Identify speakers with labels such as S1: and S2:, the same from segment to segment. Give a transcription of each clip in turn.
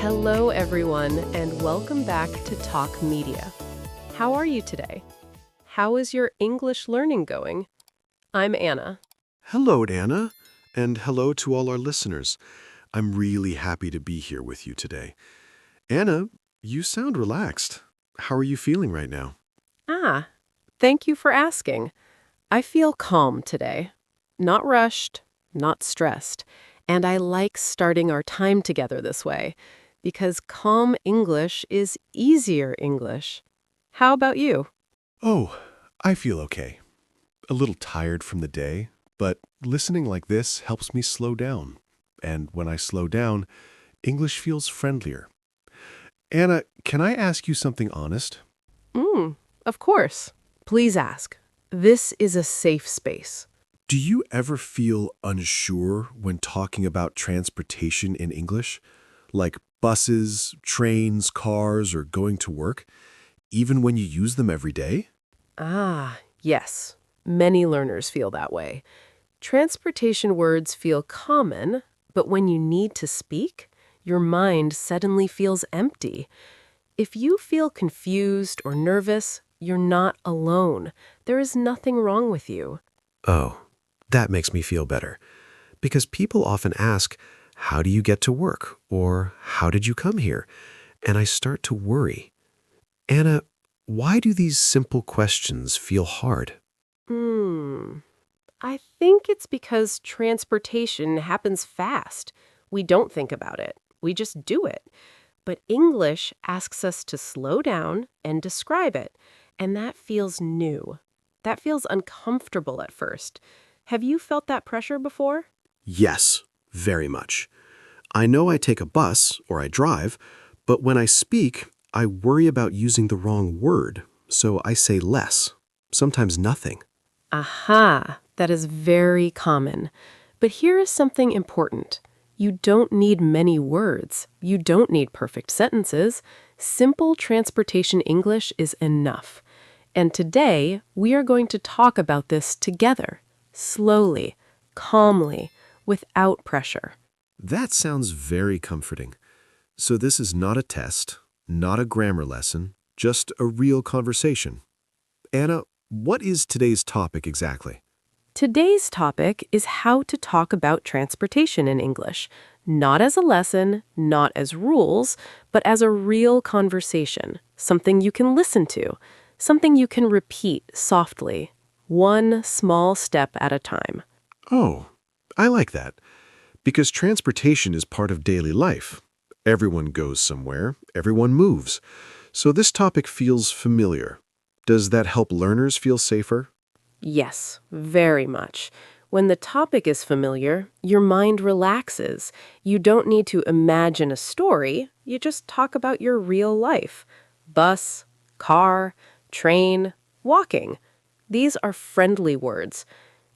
S1: Hello, everyone, and welcome back to Talk Media. How are you today? How is your English learning going? I'm Anna.
S2: Hello, Anna, and hello to all our listeners. I'm really happy to be here with you today. Anna, you sound relaxed. How are you feeling right now?
S1: Ah, thank you for asking. I feel calm today. Not rushed, not stressed. And I like starting our time together this way because calm English is easier English. How about you?
S2: Oh, I feel okay. A little tired from the day, but listening like this helps me slow down. And when I slow down, English feels friendlier. Anna, can I ask you something honest?
S1: Of course. Please ask. This is a safe space.
S2: Do you ever feel unsure when talking about transportation in English? Like buses, trains, cars, or going to work, even when you use them every day?
S1: Ah, yes. Many learners feel that way. Transportation words feel common, but when you need to speak, your mind suddenly feels empty. If you feel confused or nervous, you're not alone. There is nothing wrong with you.
S2: Oh, that makes me feel better. Because people often ask, how do you get to work? Or how did you come here? And I start to worry. Anna, why do these simple questions feel hard?
S1: Hmm. I think it's because transportation happens fast. We don't think about it. We just do it. But English asks us to slow down and describe it, and that feels new. That feels uncomfortable at first. Have you felt that pressure before?
S2: Yes, very much. I know I take a bus or I drive, but when I speak, I worry about using the wrong word, so I say less, sometimes nothing.
S1: Aha, that is very common. But here is something important. You don't need many words. You don't need perfect sentences. Simple transportation English is enough. And today, we are going to talk about this together, slowly, calmly, without pressure.
S2: That sounds very comforting. So this is not a test, not a grammar lesson, just a real conversation. Anna, what is today's topic exactly?
S1: Today's topic is how to talk about transportation in English, not as a lesson, not as rules, but as a real conversation, something you can listen to, something you can repeat softly, one small step at a time.
S2: Oh, I like that. Because transportation is part of daily life. Everyone goes somewhere, everyone moves. So this topic feels familiar. Does that help learners feel safer?
S1: Yes, very much. When the topic is familiar, your mind relaxes. You don't need to imagine a story, you just talk about your real life. Bus, car, train, walking. These are friendly words.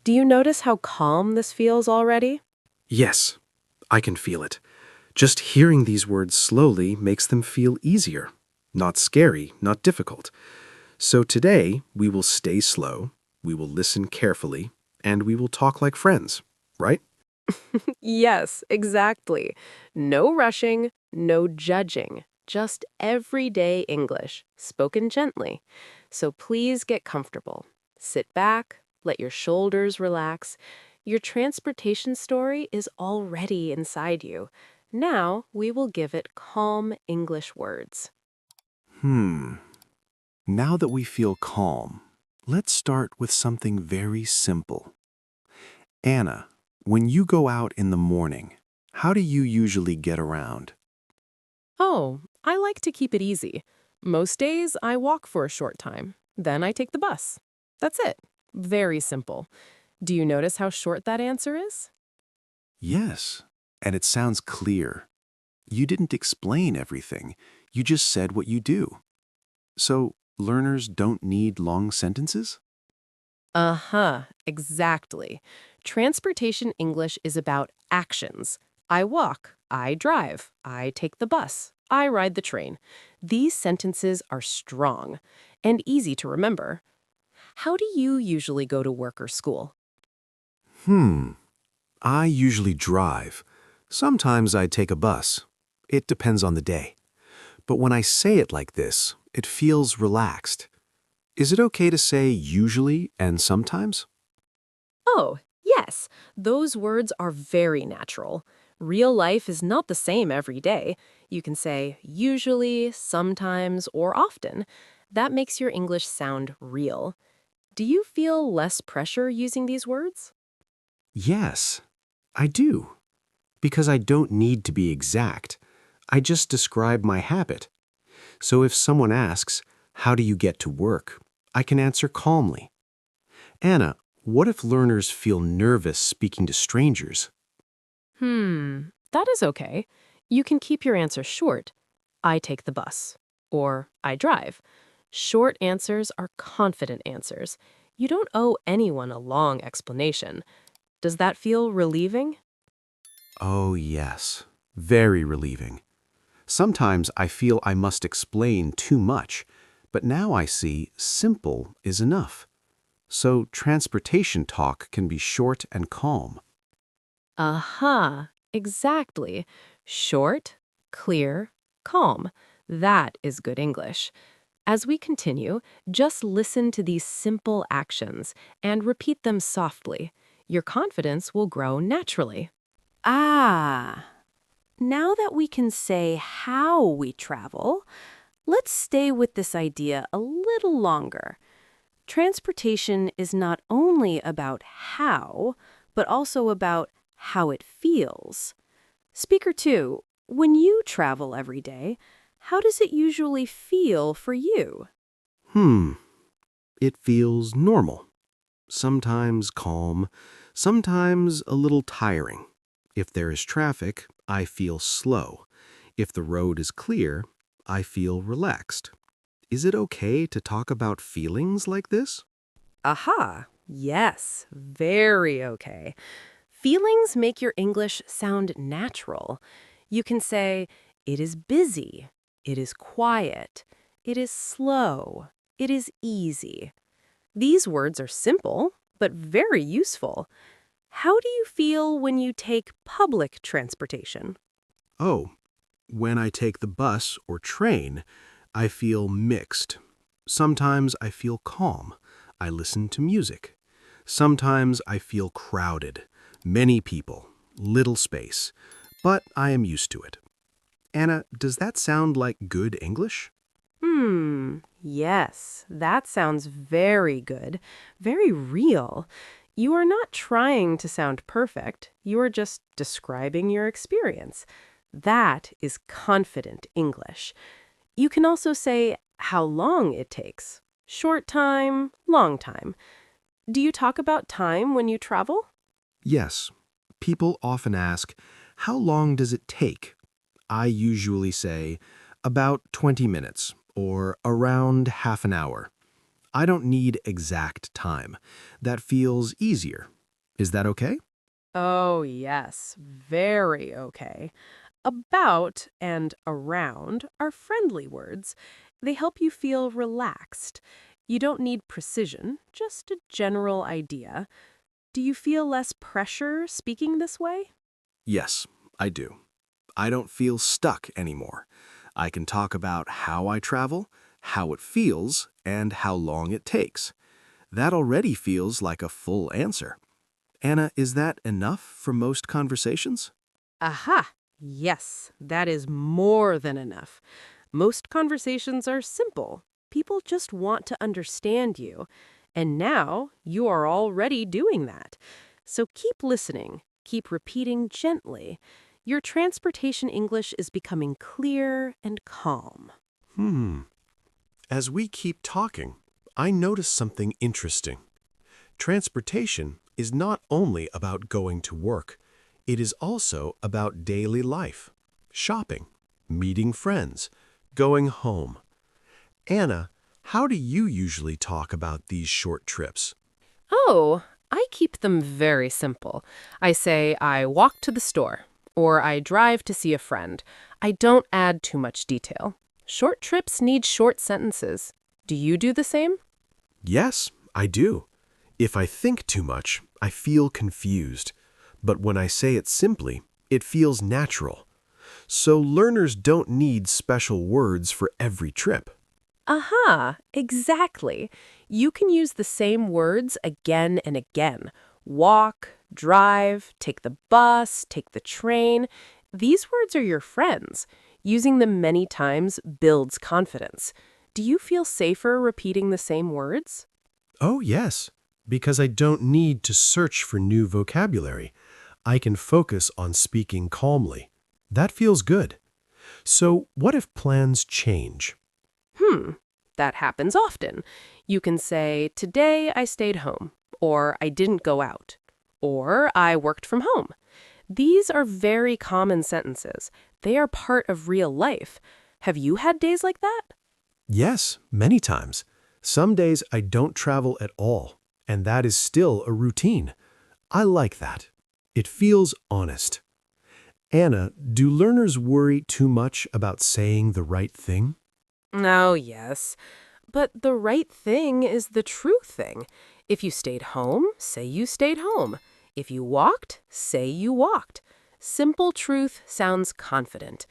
S1: Do you notice how calm this feels already?
S2: Yes, I can feel it. Just hearing these words slowly makes them feel easier. Not scary, not difficult. So today, we will stay slow, we will listen carefully, and we will talk like friends, right?
S1: Yes, exactly. No rushing, no judging, just everyday English, spoken gently. So please get comfortable. Sit back, let your shoulders relax. Your transportation story is already inside you. Now we will give it calm English words.
S2: Now that we feel calm, let's start with something very simple. Anna, when you go out in the morning, how do you usually get around?
S1: Oh, I like to keep it easy. Most days I walk for a short time, then I take the bus. That's it. Very simple. Do you notice how short that answer is?
S2: Yes, and it sounds clear. You didn't explain everything, you just said what you do. So, learners don't need long sentences?
S1: Uh-huh, exactly. Transportation English is about actions. I walk, I drive, I take the bus, I ride the train. These sentences are strong and easy to remember. How do you usually go to work or school?
S2: I usually drive. Sometimes I take a bus. It depends on the day. But when I say it like this, it feels relaxed. Is it okay to say usually and sometimes?
S1: Oh, yes, those words are very natural. Real life is not the same every day. You can say usually, sometimes, or often. That makes your English sound real. Do you feel less pressure using these words?
S2: Yes, I do. Because I don't need to be exact. I just describe my habit. So if someone asks, how do you get to work? I can answer calmly. Anna, what if learners feel nervous speaking to strangers?
S1: That is okay. You can keep your answer short. I take the bus. Or I drive. Short answers are confident answers. You don't owe anyone a long explanation. Does that feel relieving?
S2: Oh, yes. Very relieving. Sometimes I feel I must explain too much, but now I see simple is enough. So transportation talk can be short and calm.
S1: Aha, exactly. Short, clear, calm. That is good English. As we continue, just listen to these simple actions and repeat them softly. Your confidence will grow naturally. Ah, now that we can say how we travel, let's stay with this idea a little longer. Transportation is not only about how, but also about how it feels. Speaker 2, when you travel every day, how does it usually feel for you?
S2: Hmm, it feels normal. Sometimes calm, sometimes a little tiring. If there is traffic, I feel slow. If the road is clear, I feel relaxed. Is it okay to talk about feelings like this?
S1: Aha, yes, very okay. Feelings make your English sound natural. You can say, it is busy, it is quiet, it is slow, it is easy. These words are simple, but very useful. How do you feel when you take public transportation?
S2: Oh, when I take the bus or train, I feel mixed. Sometimes I feel calm. I listen to music. Sometimes I feel crowded. Many people, little space. But I am used to it. Anna, does that sound like good English?
S1: Yes, that sounds very good, very real. You are not trying to sound perfect, you are just describing your experience. That is confident English. You can also say how long it takes. Short time, long time. Do you talk about time when you travel?
S2: Yes. People often ask, how long does it take? I usually say, about 20 minutes or around half an hour. I don't need exact time. That feels easier. Is that okay?
S1: Oh, yes, very okay. About and around are friendly words. They help you feel relaxed. You don't need precision, just a general idea. Do you feel less pressure speaking this way?
S2: Yes, I do. I don't feel stuck anymore. I can talk about how I travel, how it feels, and how long it takes. That already feels like a full answer. Anna, is that enough for most conversations?
S1: Aha! Yes, that is more than enough. Most conversations are simple. People just want to understand you. And now you are already doing that. So keep listening, keep repeating gently. Your transportation English is becoming clear and calm.
S2: As we keep talking, I notice something interesting. Transportation is not only about going to work, it is also about daily life, shopping, meeting friends, going home. Anna, how do you usually talk about these short trips?
S1: Oh, I keep them very simple. I say I walk to the store, or I drive to see a friend. I don't add too much detail. Short trips need short sentences. Do you do the same?
S2: Yes, I do. If I think too much, I feel confused. But when I say it simply, it feels natural. So learners don't need special words for every trip.
S1: Aha, exactly. You can use the same words again and again. Walk, drive, take the bus, take the train. These words are your friends. Using them many times builds confidence. Do you feel safer repeating the same words?
S2: Oh, yes, because I don't need to search for new vocabulary. I can focus on speaking calmly. That feels good. So, what if plans change?
S1: Hmm, that happens often. You can say, "Today I stayed home," or "I didn't go out," or "I worked from home." These are very common sentences. They are part of real life. Have you had days like that?
S2: Yes, many times. Some days I don't travel at all, and that is still a routine. I like that. It feels honest. Anna, do learners worry too much about saying the right thing?
S1: Oh, yes. But the right thing is the true thing. If you stayed home, say you stayed home. If you walked, say you walked. Simple truth sounds confident.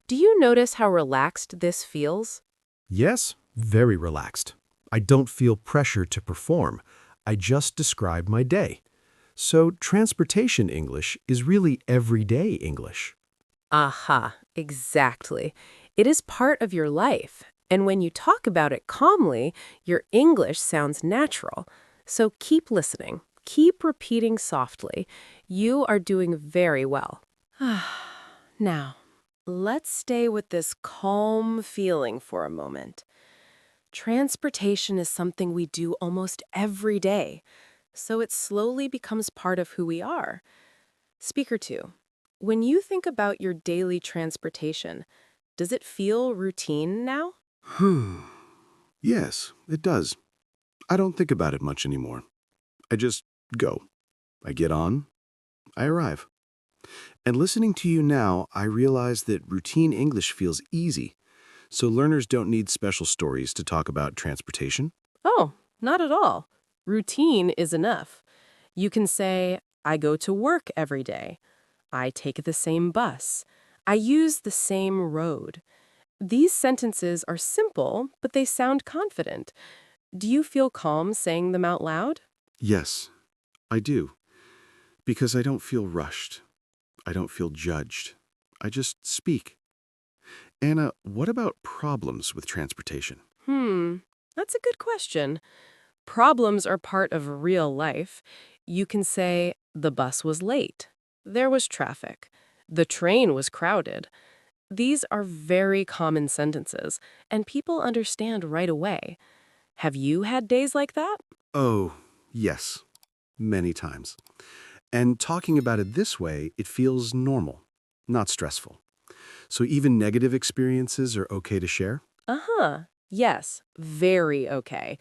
S1: Do you notice how relaxed this feels?
S2: Yes, very relaxed. I don't feel pressure to perform. I just describe my day. So transportation English is really everyday English.
S1: Aha, exactly. It is part of your life. And when you talk about it calmly, your English sounds natural. So keep listening. Keep repeating softly. You are doing very well. Now, let's stay with this calm feeling for a moment. Transportation is something we do almost every day, so it slowly becomes part of who we are. Speaker 2, when you think about your daily transportation, does it feel routine now?
S2: Yes, it does. I don't think about it much anymore. I just go. I get on, I arrive. And listening to you now, I realize that routine English feels easy, so learners don't need special stories to talk about transportation.
S1: Oh, not at all. Routine is enough. You can say, "I go to work every day. I take the same bus. I use the same road." These sentences are simple, but they sound confident. Do you feel calm saying them out loud?
S2: Yes, I do, because I don't feel rushed. I don't feel judged. I just speak. Anna, what about problems with transportation?
S1: Hmm, that's a good question. Problems are part of real life. You can say, "The bus was late. There was traffic. The train was crowded." These are very common sentences, and people understand right away. Have you had days like that?
S2: Oh, yes, many times. And talking about it this way, it feels normal, not stressful. So even negative experiences are okay to share?
S1: Uh-huh. Yes, very okay.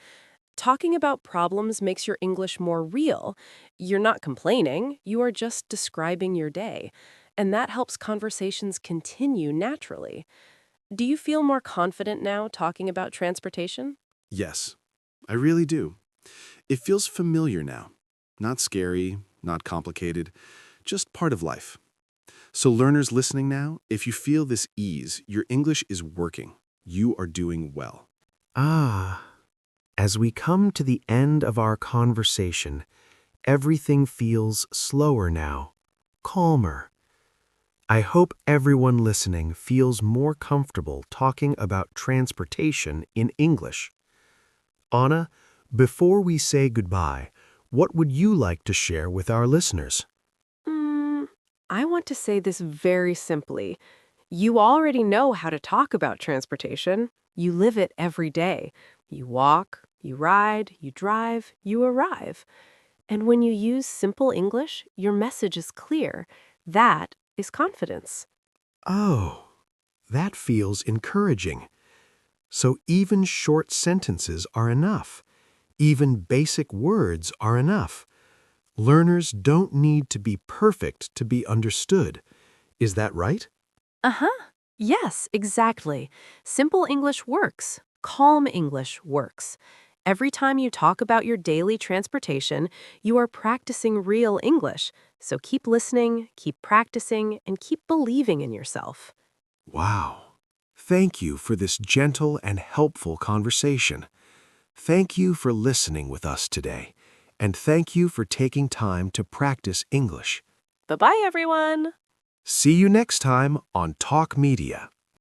S1: Talking about problems makes your English more real. You're not complaining, you are just describing your day. And that helps conversations continue naturally. Do you feel more confident now talking about transportation?
S2: Yes, I really do. It feels familiar now. Not scary, not complicated, just part of life. So learners listening now, if you feel this ease, your English is working. You are doing well. Ah, as we come to the end of our conversation, everything feels slower now, calmer. I hope everyone listening feels more comfortable talking about transportation in English. Anna, before we say goodbye, what would you like to share with our listeners?
S1: Mm, I want to say this very simply. You already know how to talk about transportation. You live it every day. You walk, you ride, you drive, you arrive. And when you use simple English, your message is clear. That is confidence.
S2: Oh, that feels encouraging. So even short sentences are enough. Even basic words are enough. Learners don't need to be perfect to be understood. Is that right?
S1: Uh-huh. Yes, exactly. Simple English works. Calm English works. Every time you talk about your daily transportation, you are practicing real English. So keep listening, keep practicing, and keep believing in yourself.
S3: Wow. Thank you for this gentle and helpful conversation. Thank you for listening with us today. And thank you for taking time to practice English.
S1: Bye-bye, everyone.
S3: See you next time on Talk Media.